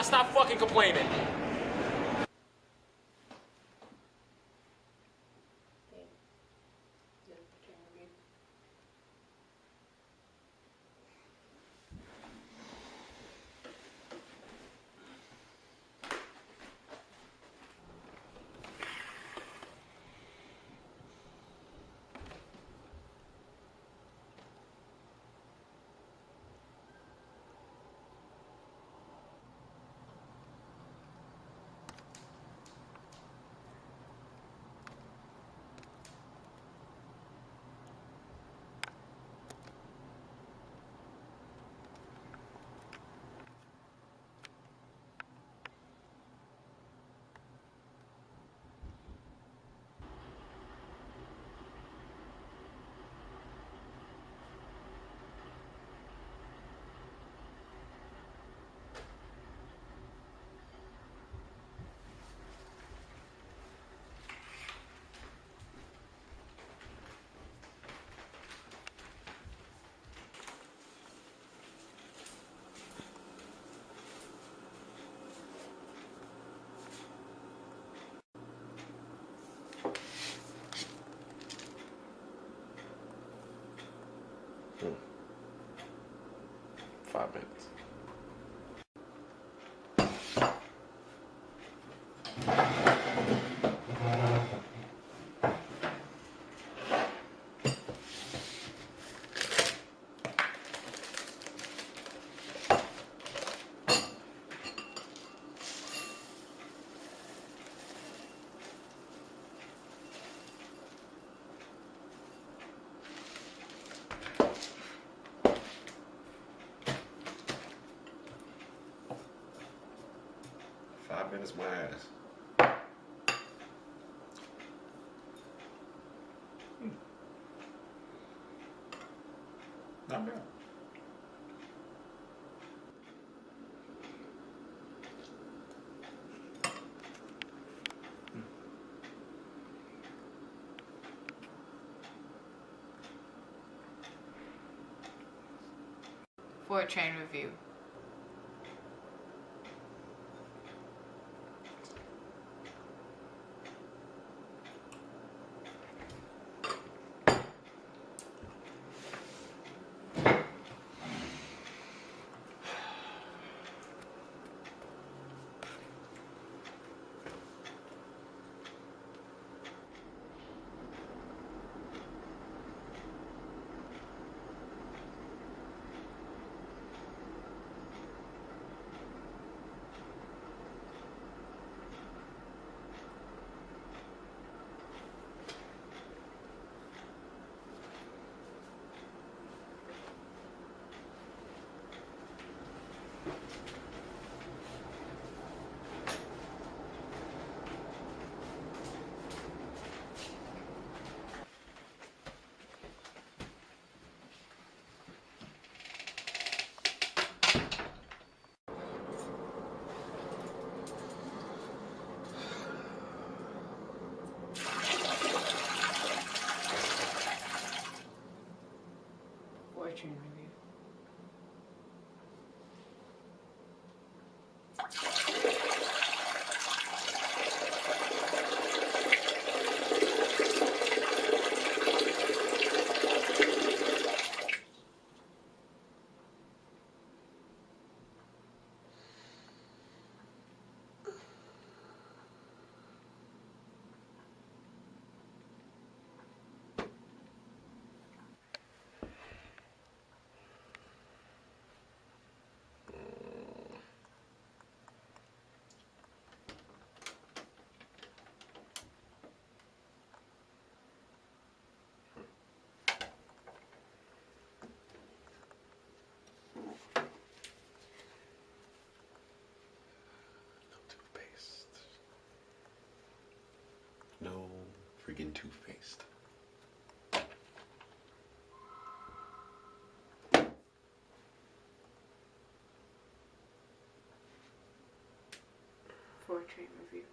stop fucking complaining. Hmm. 5 minutes. Minutes my ass. Not bad. For a train review. Train review. No freaking toothpaste. For a train review.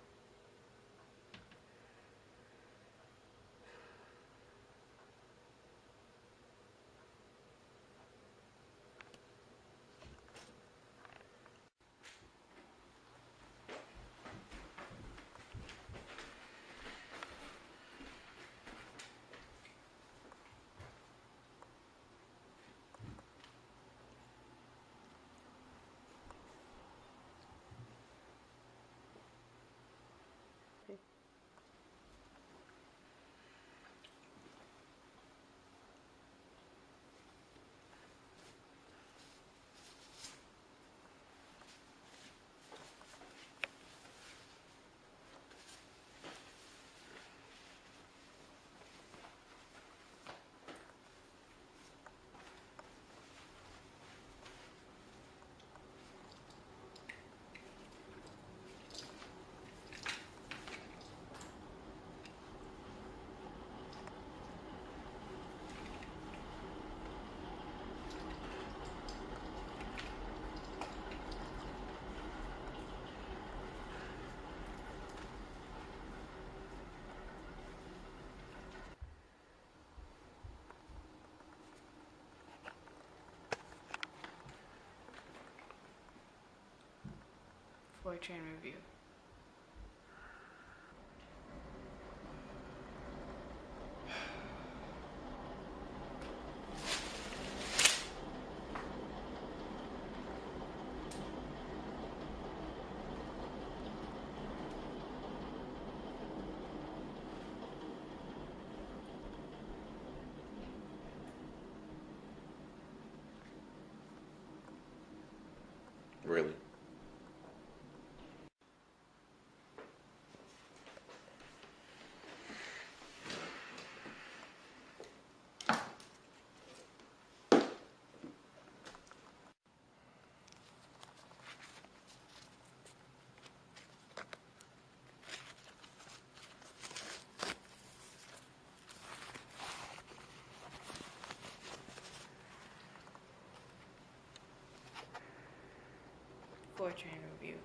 4 train review. Really? For train review.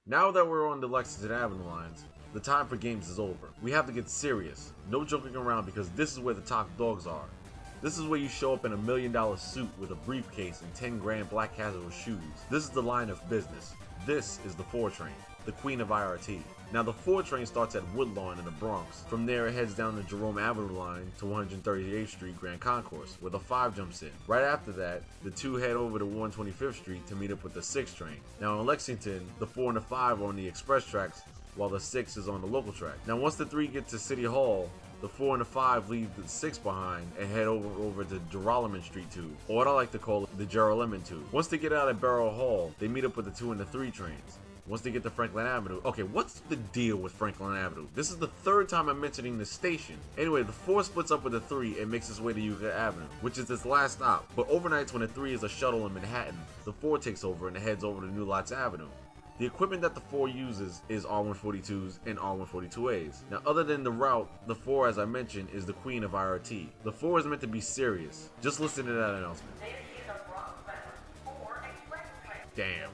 Now that we're on the Lexington Avenue lines, the time for games is over. We have to get serious. No joking around because this is where the top dogs are. This is where you show up in $1 million suit with a briefcase and 10 grand black casual shoes. This is the line of business. This is the 4 train, the queen of IRT. Now the 4 train starts at Woodlawn in the Bronx. From there it heads down the Jerome Avenue line to 138th Street Grand Concourse, where the 5 jumps in. Right after that, the 2 head over to 125th Street to meet up with the 6 train. Now in Lexington, the 4 and the 5 are on the express tracks, while the 6 is on the local track. Now once the 3 get to City Hall, the 4 and the 5 leave the 6 behind and head over to Geraldman Street Tube, or what I like to call the Gerald Lemon Tube. Once they get out of Barrow Hall, they meet up with the 2 and the 3 trains. Once they get to Franklin Avenue, okay, what's the deal with Franklin Avenue? This is the 3rd time I'm mentioning this station. Anyway, the 4 splits up with the 3 and makes its way to Euclid Avenue, which is its last stop. But overnights when the 3 is a shuttle in Manhattan, the 4 takes over and it heads over to New Lots Avenue. The equipment that the 4 uses is R142s and R142As. Now other than the route, the 4, as I mentioned, is the queen of IRT. The 4 is meant to be serious. Just listen to that announcement. Damn.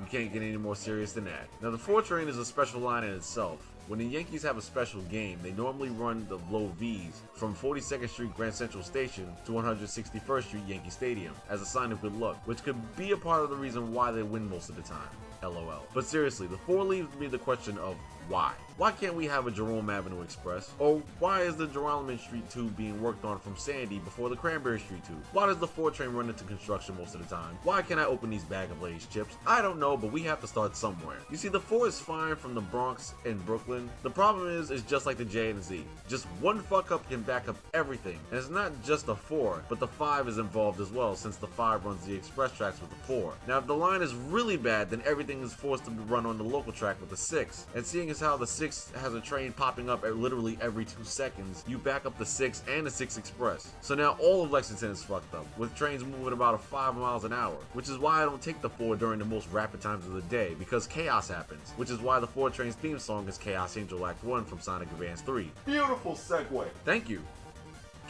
You can't get any more serious than that. Now the 4 train is a special line in itself. When the Yankees have a special game, they normally run the low V's from 42nd Street Grand Central Station to 161st Street Yankee Stadium as a sign of good luck, which could be a part of the reason why they win most of the time. LOL. But seriously, the 4 leaves me the question of why? Why can't we have a Jerome Avenue Express? Or why is the Geraldman Street Tube being worked on from Sandy before the Cranberry Street Tube? Why does the 4 train run into construction most of the time? Why can't I open these bag of Lay's chips? I don't know, but we have to start somewhere. You see, the 4 is fine from the Bronx and Brooklyn, Brooklyn. The problem is, it's just like the J and Z. Just one fuck up can back up everything. And it's not just the 4, but the 5 is involved as well, since the 5 runs the express tracks with the 4. Now if the line is really bad, then everything is forced to be run on the local track with the 6. And seeing as how the 6 has a train popping up at literally every 2 seconds, you back up the 6 and the 6 Express. So now all of Lexington is fucked up, with trains moving about 5 miles an hour, which is why I don't take the 4 during the most rapid times of the day, because chaos happens, which is why the 4 Trains theme song is Chaos Angel Act 1 from Sonic Advance 3. Beautiful segue. Thank you.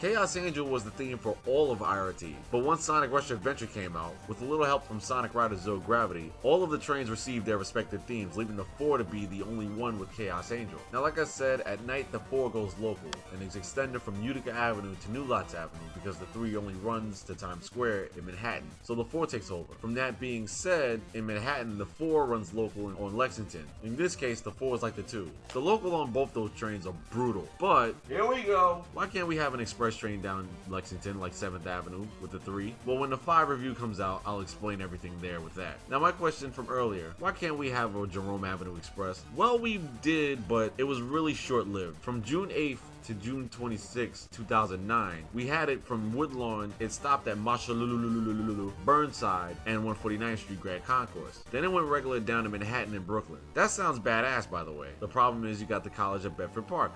Chaos Angel was the theme for all of IRT, but once Sonic Rush Adventure came out, with a little help from Sonic Rider Zero Gravity, all of the trains received their respective themes, leaving the 4 to be the only one with Chaos Angel. Now like I said, at night the 4 goes local, and is extended from Utica Avenue to New Lots Avenue because the 3 only runs to Times Square in Manhattan, so the 4 takes over. From that being said, in Manhattan the 4 runs local on Lexington. In this case, the 4 is like the 2. The local on both those trains are brutal, but Here we go. why can't we have an express train down Lexington like 7th Avenue with the 3? Well, when the 5 review comes out, I'll explain everything there with that. Now my question from earlier, why can't we have a Jerome Avenue Express? Well, we did, but it was really short-lived. From June 8th to June 26, 2009, we had it from Woodlawn. It stopped at Mashalulululululu, Burnside, and 149th Street Grand Concourse. Then it went regular down to Manhattan and Brooklyn. That sounds badass, by the way. The problem is you got the college at Bedford Park.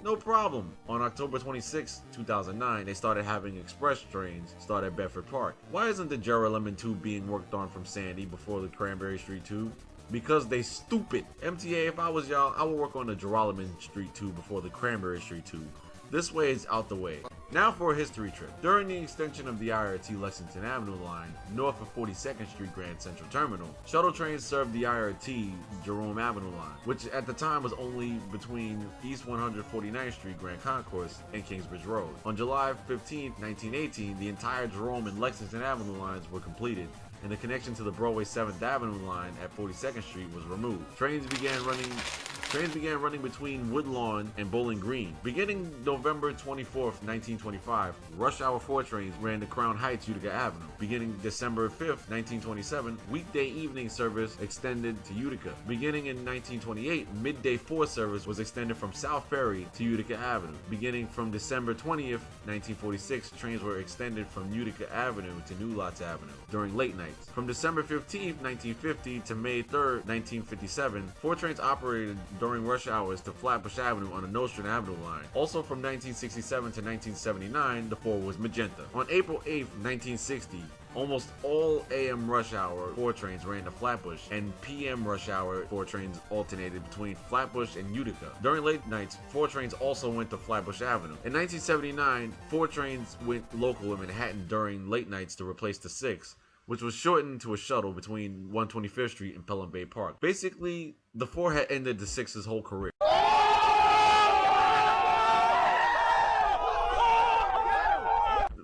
No problem. On October 26, 2009, they started having express trains start at Bedford Park. Why isn't the Jera Lemon tube being worked on from Sandy before the Cranberry Street tube? Because they stupid. MTA, if I was y'all, I would work on the Geralman Street tube before the Cranberry Street tube. This way it's out the way. Now for a history trip. During the extension of the IRT Lexington Avenue line, north of 42nd Street Grand Central Terminal, shuttle trains served the IRT Jerome Avenue line, which at the time was only between East 149th Street Grand Concourse and Kingsbridge Road. On July 15, 1918, the entire Jerome and Lexington Avenue lines were completed, and the connection to the Broadway 7th Avenue line at 42nd Street was removed. Trains began running between Woodlawn and Bowling Green. Beginning November 24th, 1925, rush hour 4 trains ran to Crown Heights, Utica Avenue. Beginning December 5th, 1927, weekday evening service extended to Utica. Beginning in 1928, midday 4 service was extended from South Ferry to Utica Avenue. Beginning from December 20th, 1946, trains were extended from Utica Avenue to New Lots Avenue during late nights. From December 15th, 1950 to May 3rd, 1957, 4 trains operated during rush hours to Flatbush Avenue on the Nostrand Avenue line. Also from 1967 to 1979, the 4 was magenta. On April 8th, 1960, almost all AM rush hour 4 trains ran to Flatbush, and PM rush hour 4 trains alternated between Flatbush and Utica. During late nights, 4 trains also went to Flatbush Avenue. In 1979, 4 trains went local in Manhattan during late nights to replace the 6, which was shortened to a shuttle between 125th Street and Pelham Bay Park. Basically, the 4 had ended the 6's whole career.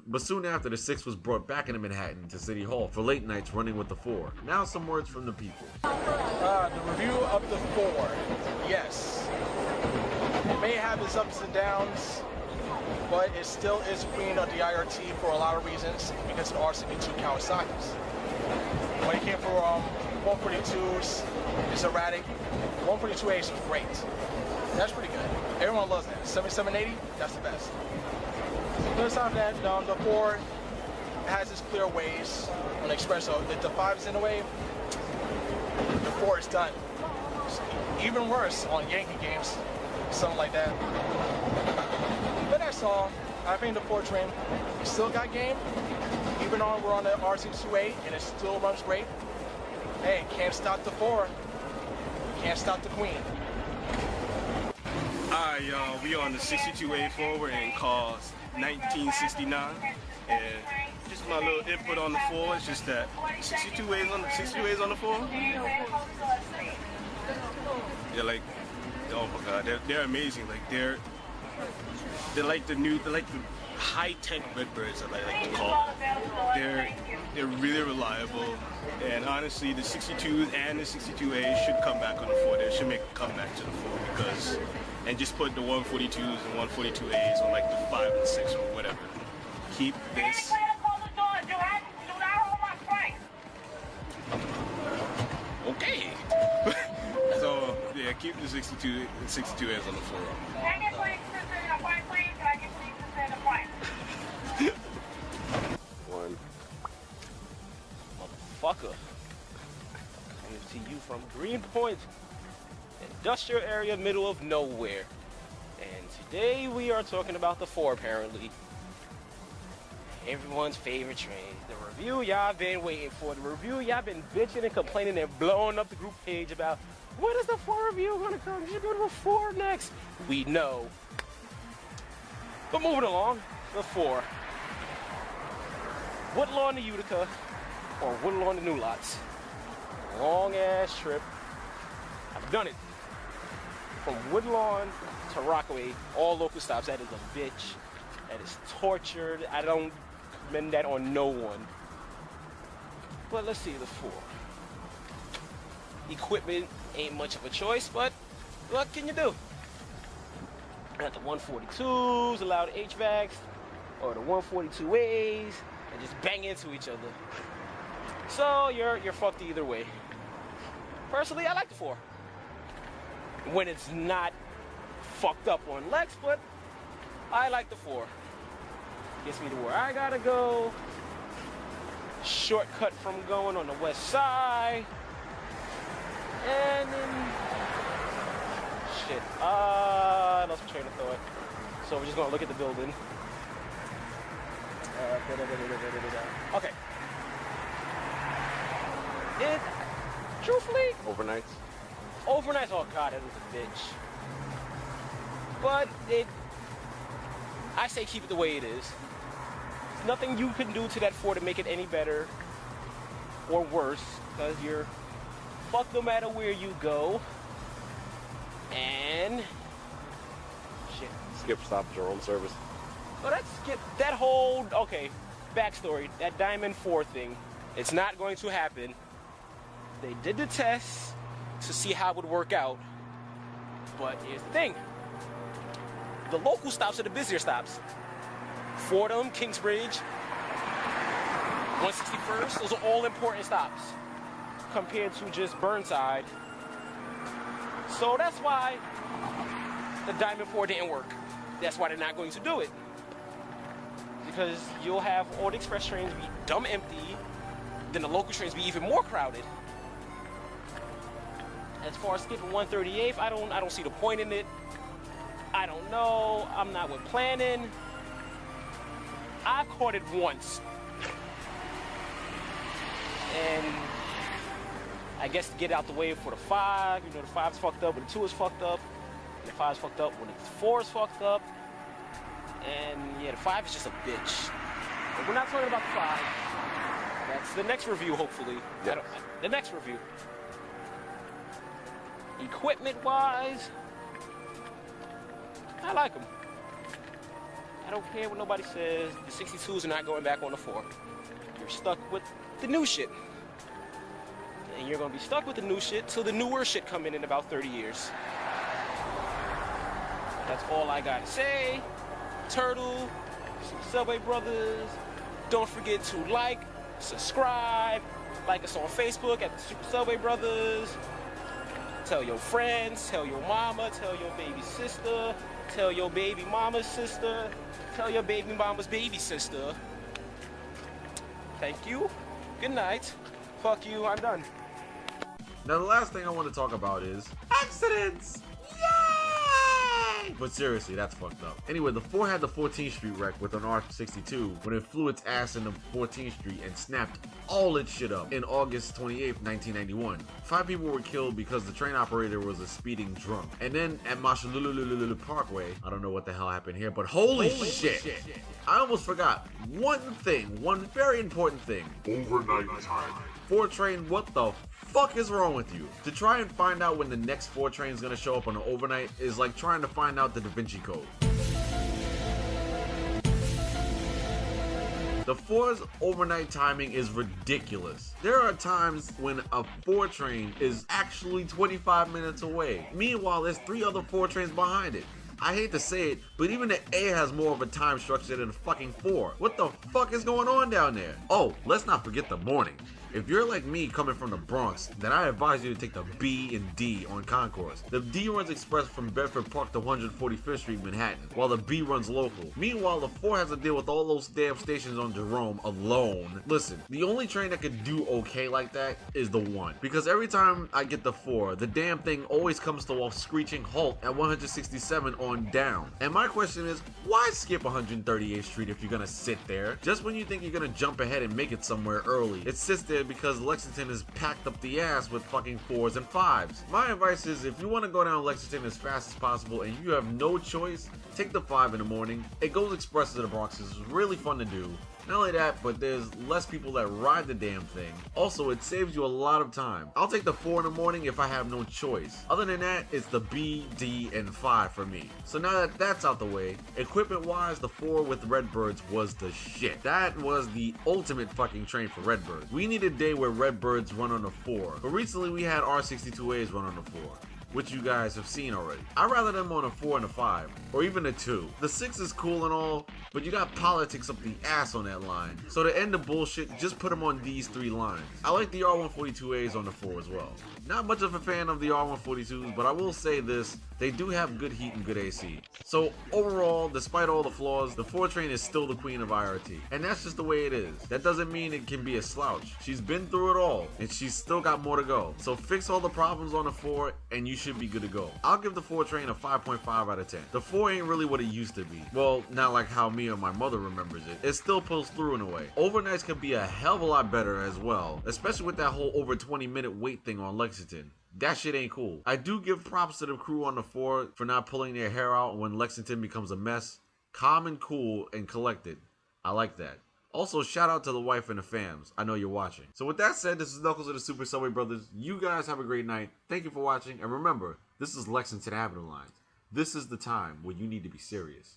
But soon after, the 6 was brought back into Manhattan to City Hall for late nights running with the 4. Now some words from the people. The review of the 4. Yes. It may have its ups and downs, but it still is queen of the IRT for a lot of reasons because of the RCB2 Kawasaki's. When it came for 142s, it's erratic. 142As was great. That's pretty good. Everyone loves that. 7780, that's the best. But aside from that, the 4 has its clear ways on the express. So if the 5 is in the way, the 4 is done. Even worse on Yankee games, something like that. But that's all. I think the 4 train still got game. Even though we're on the RC2A and it still runs great. Hey, can't stop the 4. Can't stop the queen. Alright, y'all, we on the 62A4. We're in cars 1969, and just my little input on the 4 is just that 62As on the 4. They're like, oh my god, they're amazing. Like they're like the high-tech Redbirds, I like to call them. They're really reliable, and honestly, the 62s and the 62As should come back on the 4. They should make a comeback to the 4 because. And just put the 142s and 142As on like the 5 and 6 or whatever. Keep this. Okay. So yeah, keep the 62 hands on the floor. One. Motherfucker. Coming to you from Greenpoint, industrial area, middle of nowhere. And today we are talking about the 4, apparently. Everyone's favorite train. The review y'all been waiting for. The review y'all been bitching and complaining and blowing up the group page about. When is the 4 review gonna come? You should go to the 4 next. We know. But moving along, the 4. Woodlawn to Utica, or Woodlawn to New Lots. Long ass trip. I've done it. From Woodlawn to Rockaway, all local stops. That is a bitch. That is tortured. I don't recommend that on no one. But let's see the 4. Equipment ain't much of a choice, but what can you do? Got the 142s, allowed HVACs, or the 142As, and just bang into each other. So you're fucked either way. Personally, I like the 4. When it's not fucked up on Lex, but I like the 4. Gets me to where I gotta go. Shortcut from going on the west side. And then shit. I lost my train of thought. So we're just gonna look at the building. Okay. It truthfully Overnights. overnight. Oh god, it was a bitch. But I say keep it the way it is. There's nothing you can do to that 4 to make it any better or worse, because you're fucked no matter where you go. And shit. Skip stops your own service. So that whole backstory, that Diamond 4 thing, it's not going to happen. They did the tests to see how it would work out. But here's the thing. The local stops are the busier stops. Fordham, Kingsbridge, 161st, those are all important stops compared to just Burnside. So that's why the Diamond 4 didn't work. That's why they're not going to do it. Because you'll have all the express trains be dumb empty, then the local trains be even more crowded. As far as skipping 138th, I don't see the point in it. I don't know. I'm not with planning. I caught it once. And I guess to get out the way for the 5, the 5's fucked up, when the 2 is fucked up, and the 5's fucked up, when the 4 is fucked up. And yeah, the 5 is just a bitch. But we're not talking about the 5. That's the next review, hopefully. Yep. The next review. Equipment-wise, I like them. I don't care what nobody says. The 62s are not going back on the 4. You're stuck with the new shit. And you're going to be stuck with the new shit till the newer shit come in about 30 years. That's all I got to say. Turtle, Subway Brothers. Don't forget to like, subscribe, like us on Facebook at the Super Subway Brothers. Tell your friends, tell your mama, tell your baby sister, tell your baby mama's sister, tell your baby mama's baby sister. Thank you. Good night. Fuck you. I'm done. Now the last thing I want to talk about is accidents! Yay! But seriously, that's fucked up. Anyway, the 4 had the 14th Street wreck with an R62 when it flew its ass into 14th Street and snapped all its shit up in August 28th, 1991. 5 people were killed because the train operator was a speeding drunk. And then at Mashalulululu Parkway, I don't know what the hell happened here, but holy shit! I almost forgot one very important thing. Overnight time. 4 train, what the fuck is wrong with you? To try and find out when the next 4 train is gonna show up on an overnight is like trying to find out the Da Vinci Code. The 4's overnight timing is ridiculous. There are times when a 4 train is actually 25 minutes away. Meanwhile, there's 3 other 4 trains behind it. I hate to say it, but even the A has more of a time structure than the fucking 4. What the fuck is going on down there? Oh, let's not forget the morning. If you're like me coming from the Bronx, then I advise you to take the B and D on Concourse. The D runs express from Bedford Park to 145th Street, Manhattan, while the B runs local. Meanwhile, the 4 has to deal with all those damn stations on Jerome alone. Listen, the only train that could do okay like that is the 1, because every time I get the 4, the damn thing always comes to a screeching halt at 167 on down. And my question is, why skip 138th Street if you're gonna sit there? Just when you think you're gonna jump ahead and make it somewhere early, it sits there because Lexington is packed up the ass with fucking 4s and 5s. My advice is, if you want to go down Lexington as fast as possible and you have no choice, take the 5 in the morning. It goes express to the Bronx. It's really fun to do. Not only that, but there's less people that ride the damn thing. Also, it saves you a lot of time. I'll take the 4 in the morning if I have no choice. Other than that, it's the B, D, and 5 for me. So now that that's out the way, equipment-wise, the 4 with Redbirds was the shit. That was the ultimate fucking train for Redbirds. We need a day where Redbirds run on the 4, but recently we had R62As run on the 4, which you guys have seen already. I'd rather them on a 4 and a 5, or even a 2. The 6 is cool and all, but you got politics up the ass on that line. So to end the bullshit, just put them on these 3 lines. I like the R142As on the 4 as well. Not much of a fan of the R142s, but I will say this, they do have good heat and good AC. So overall, despite all the flaws, the 4 train is still the queen of IRT. And that's just the way it is. That doesn't mean it can be a slouch. She's been through it all, and she's still got more to go. So fix all the problems on the 4, and you should be good to go. I'll give the 4 train a 5.5 out of 10. The 4 ain't really what it used to be. Well, not like how me or my mother remembers it. It still pulls through in a way. Overnights can be a hell of a lot better as well, especially with that whole over 20-minute wait thing on Lexington. That shit ain't cool. I do give props to the crew on the 4 for not pulling their hair out when Lexington becomes a mess. Calm and cool and collected. I like that. Also, shout out to the wife and the fams. I know you're watching. So with that said, this is Knuckles of the Super Subway Brothers. You guys have a great night. Thank you for watching. And remember, this is Lexington Avenue Lines. This is the time where you need to be serious.